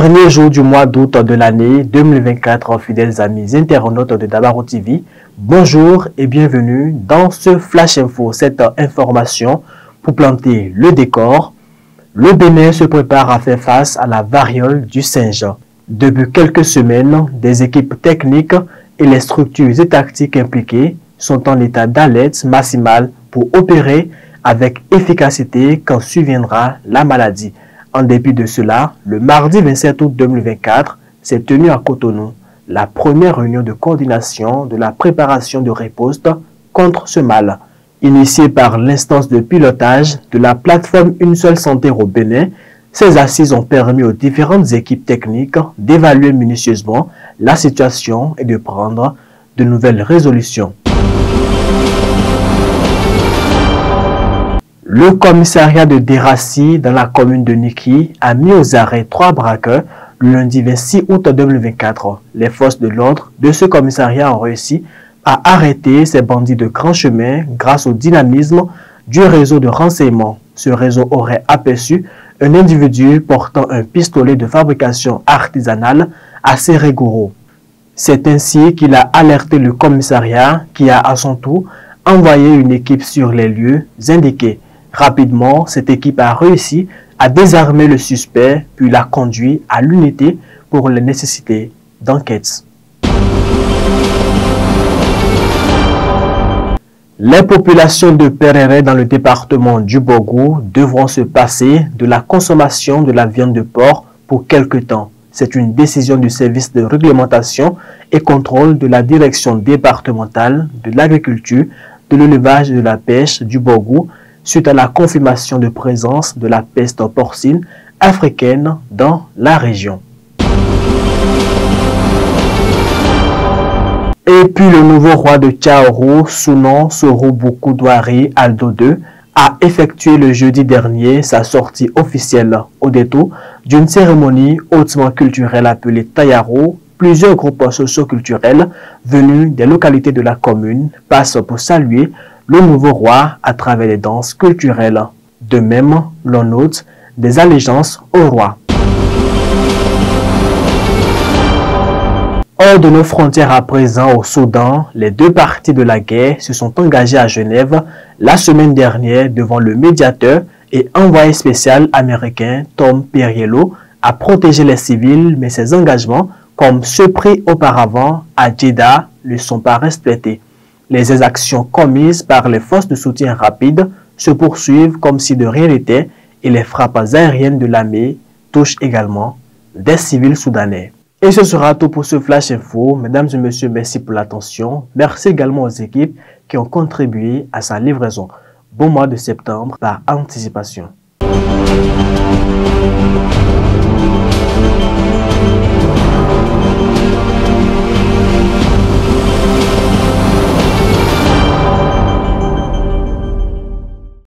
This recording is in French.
Dernier jour du mois d'août de l'année 2024, fidèles amis internautes de Dabaro TV, bonjour et bienvenue dans ce Flash Info. Cette information pour planter le décor. Le Bénin se prépare à faire face à la variole du singe. Depuis quelques semaines, des équipes techniques et les structures et tactiques impliquées sont en état d'alerte maximale pour opérer avec efficacité quand surviendra la maladie. En dépit de cela, le mardi 27 août 2024 s'est tenue à Cotonou la première réunion de coordination de la préparation de riposte contre ce mal. Initiée par l'instance de pilotage de la plateforme Une Seule Santé au Bénin, ces assises ont permis aux différentes équipes techniques d'évaluer minutieusement la situation et de prendre de nouvelles résolutions. Le commissariat de Dérassi dans la commune de Niki a mis aux arrêts 3 braqueurs le lundi 26 août 2024. Les forces de l'ordre de ce commissariat ont réussi à arrêter ces bandits de grand chemin grâce au dynamisme du réseau de renseignement. Ce réseau aurait aperçu un individu portant un pistolet de fabrication artisanale assez rigoureux. C'est ainsi qu'il a alerté le commissariat qui a à son tour envoyé une équipe sur les lieux indiqués. Rapidement, cette équipe a réussi à désarmer le suspect puis l'a conduit à l'unité pour les nécessités d'enquête. Les populations de Perere dans le département du Bogou devront se passer de la consommation de la viande de porc pour quelque temps. C'est une décision du service de réglementation et contrôle de la direction départementale de l'agriculture, de l'élevage et de la pêche du Bogou suite à la confirmation de présence de la peste porcine africaine dans la région. Et puis le nouveau roi de Tchaourou, sous nom Soroboku Douari Aldo II, a effectué le jeudi dernier sa sortie officielle au détour d'une cérémonie hautement culturelle appelée Tayaro. Plusieurs groupes socioculturels venus des localités de la commune passent pour saluer le nouveau roi à travers les danses culturelles. De même, l'on note des allégeances au roi. Hors de nos frontières à présent au Soudan, les deux parties de la guerre se sont engagées à Genève la semaine dernière devant le médiateur et envoyé spécial américain Tom Perriello à protéger les civils, mais ses engagements, comme ceux pris auparavant à Jeddah, ne sont pas respectés. Les exactions commises par les forces de soutien rapide se poursuivent comme si de rien n'était et les frappes aériennes de l'armée touchent également des civils soudanais. Et ce sera tout pour ce Flash Info. Mesdames et messieurs, merci pour l'attention. Merci également aux équipes qui ont contribué à sa livraison. Bon mois de septembre par anticipation.